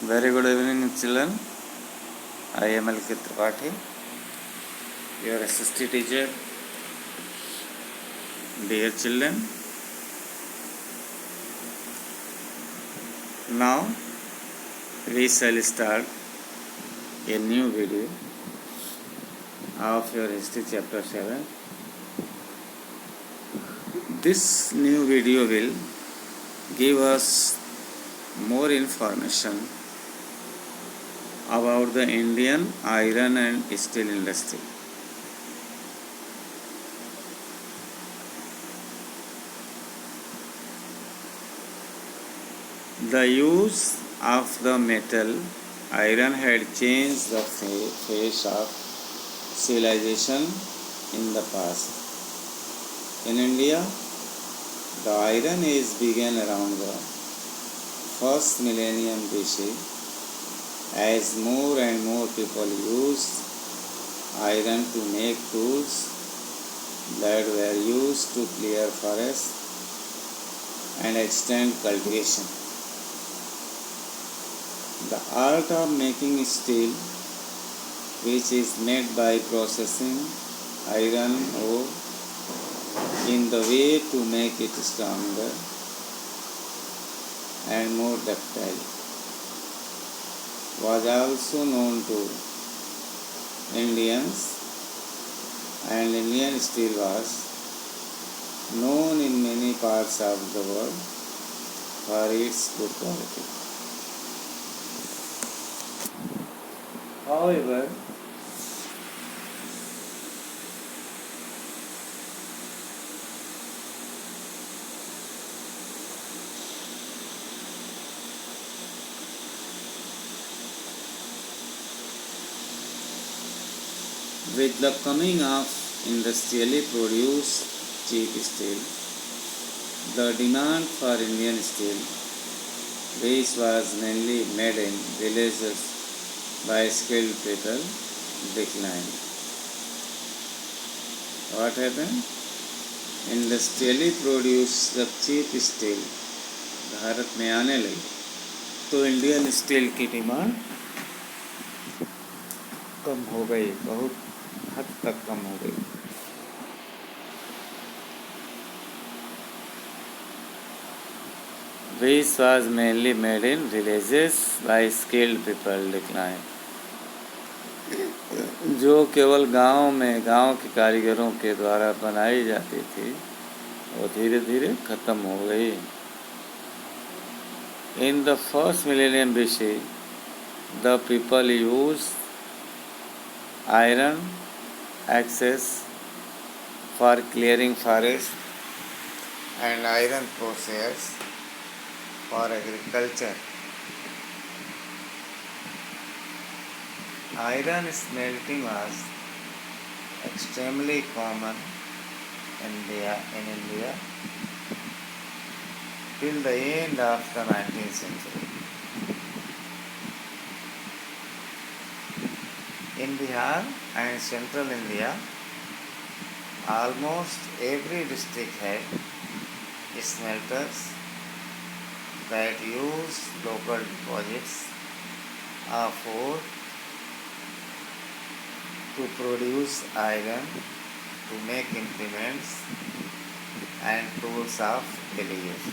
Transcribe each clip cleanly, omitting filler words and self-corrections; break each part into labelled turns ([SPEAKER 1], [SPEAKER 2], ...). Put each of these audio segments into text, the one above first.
[SPEAKER 1] Very good evening, children. I am L.K. Tripathi, your SST teacher. Dear children, now we shall start a new video of your history chapter 7. This new video will give us more information about the Indian iron and steel industry. The use of the metal iron had changed the face of civilization in the past. In India, the Iron Age began around the first millennium BC as more and more people used iron to make tools that were used to clear forests and extend cultivation. The art of making steel, which is made by processing iron ore in the way to make it stronger and more ductile, was also known to Indians, and Indian steel was known in many parts of the world for its good quality. However, with the coming of industrially produced cheap steel, the demand for Indian steel, which was mainly made in villages by skilled people, declined. What happened? Industrially produced जब cheap steel Bharat में आने लगी तो Indian steel की demand कम हो गई, बहुत हद तक कम हो गई. Which was mainly made in villages by skilled people declined. जो केवल गांव के कारीगरों के द्वारा बनाई जाती थी वो धीरे धीरे खत्म हो गई. In the first millennium BC, the people used iron axes for clearing forests and iron plowshares for agriculture. Iron smelting was extremely common in India till the end of the 19th century. In Bihar and central India, almost every district had smelters that used local deposits of ore to produce iron to make implements and tools of daily use.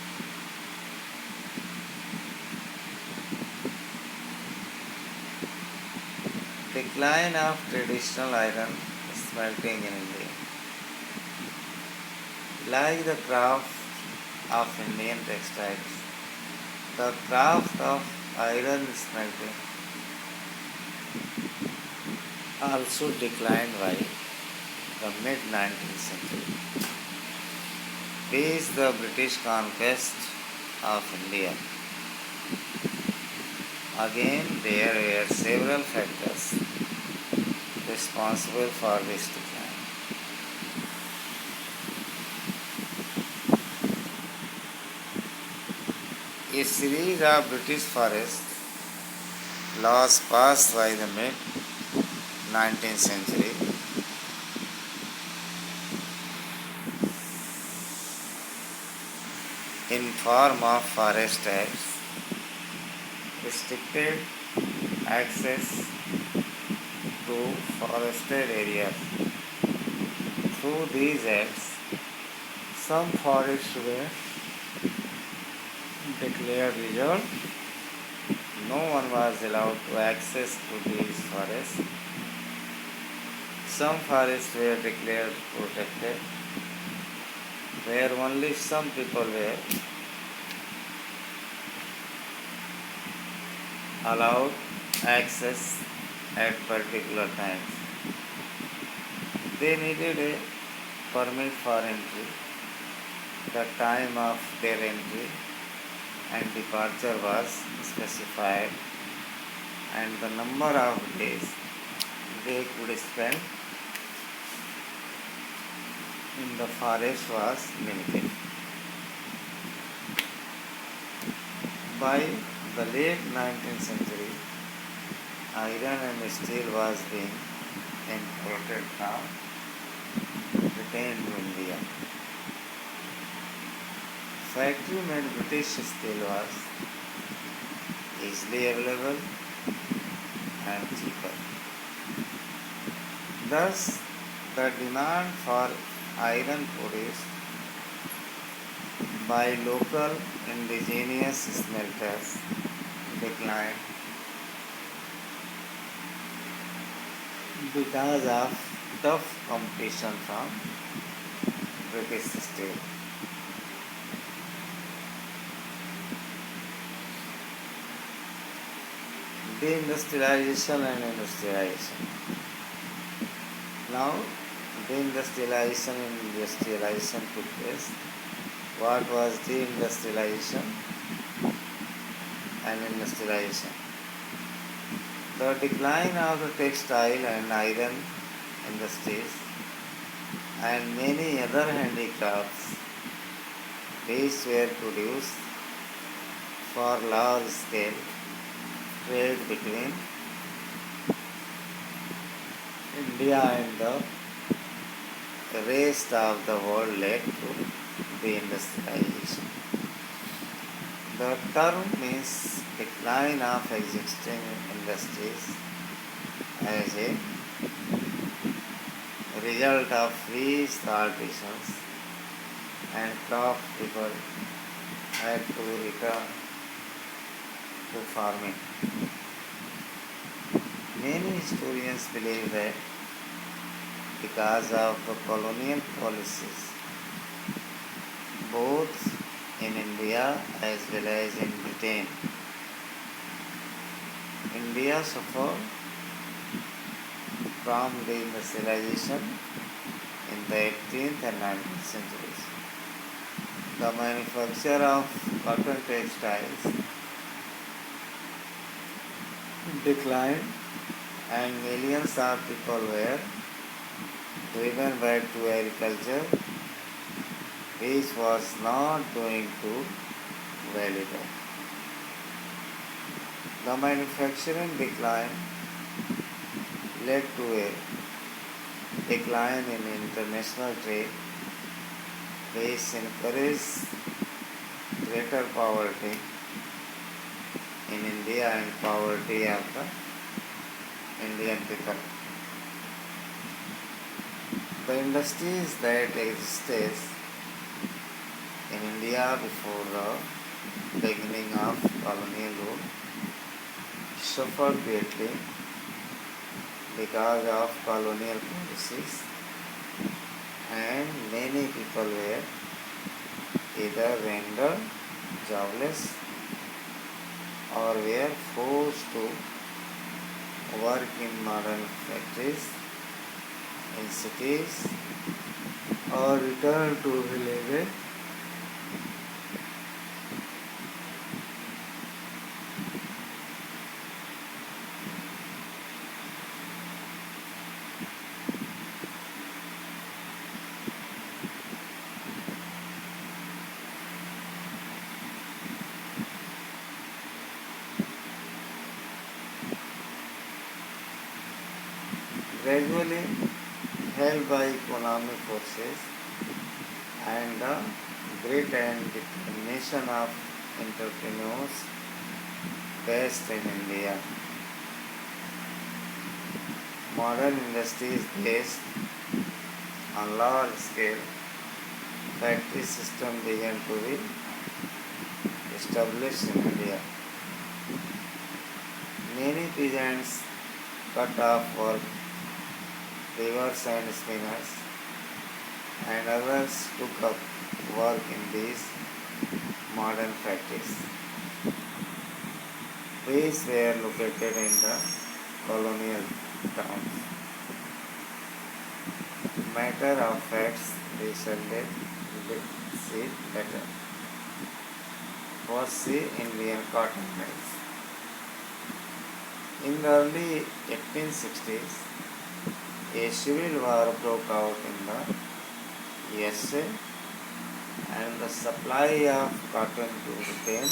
[SPEAKER 1] Decline of traditional iron smelting in India. Like the craft of Indian textiles, the craft of iron smelting also declined by the mid-19th century. With the British conquest of India, again there were several factors responsible for this decline. A series of British forest laws passed by the mid-19th century in form of forest tax restricted access to forested areas. Through these acts, some forests were declared reserved. No one was allowed to access to these forests. Some forests were declared protected, where only some people were allowed access at particular times. They needed a permit for entry. The time of their entry and departure was specified, and the number of days they could spend in the forest was limited. By the late 19th century, iron and steel was being imported from Britain to India. Factory-made British steel was easily available and cheaper. Thus, the demand for iron produced by local indigenous smelters declined because of tough competition from British steel. Deindustrialization and industrialization. Now, deindustrialization and industrialization took place. What was deindustrialization and industrialization? The decline of the textile and iron industries and many other handicrafts which were produced for large scale trade between India and the rest of the world led to deindustrialization. The term means decline of existing industries as a result of which the artisans and craft people had to return to farming. Many historians believe that because of the colonial policies, both in India as well as in Britain, India suffered from deindustrialization in the 18th and 19th centuries. The manufacture of cotton textiles declined and millions of people were driven back to agriculture, which was not doing too well either. The manufacturing decline led to a decline in international trade, which encouraged greater poverty in India and poverty of the Indian people. The industries that existed in India before the beginning of colonial rule suffered greatly because of colonial policies, and many people were either rendered jobless or were forced to work in modern factories in cities or return to villages. Gradually, held by economic forces and the grit and determination of entrepreneurs, based in India. Modern industry is based on large scale factory system began to be established in India. Many peasants cut off work, weavers and spinners, and others took up work in these modern factories. These were located in the colonial towns. Matter of facts, descended with see better. Was see Indian cotton mills. In the early 1860s, a civil war broke out in the USA and the supply of cotton to Britain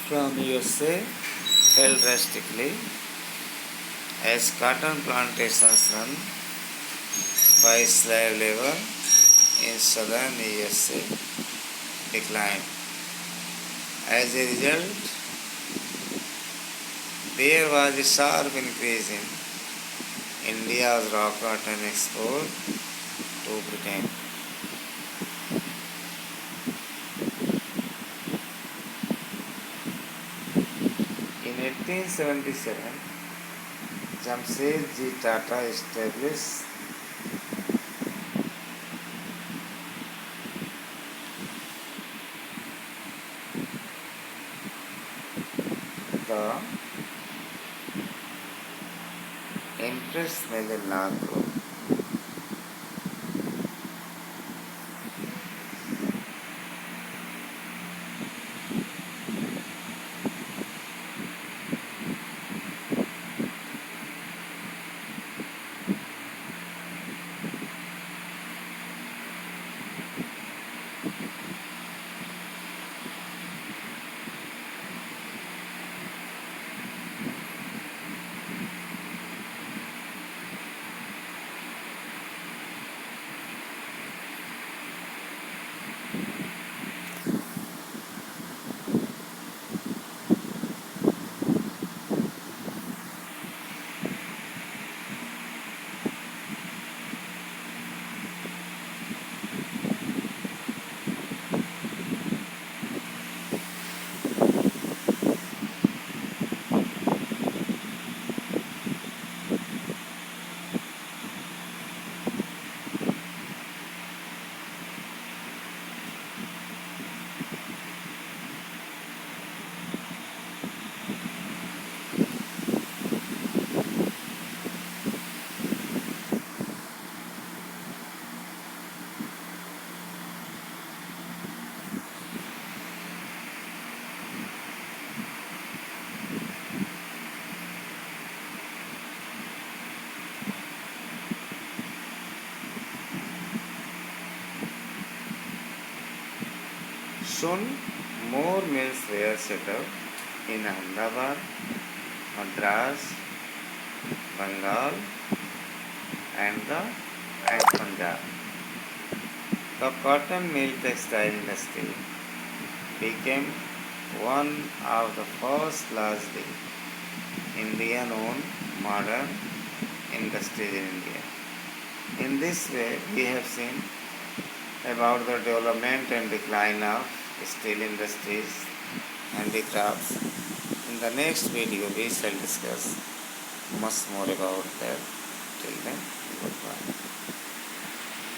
[SPEAKER 1] from USA fell drastically as cotton plantations run by slave labor in southern USA declined. As a result, there was a sharp increase in India's raw cotton export to Britain. In 1877, Jamshedji Tata established the Empress Mill in Nagpur. Soon, more mills were set up in Ahmedabad, Madras, Bengal, and Punjab. The cotton mill textile industry became one of the first largely Indian-owned modern industries in India. In this way, we have seen about the development and decline of steel industries, handicrafts. In the next video, we shall discuss much more about that.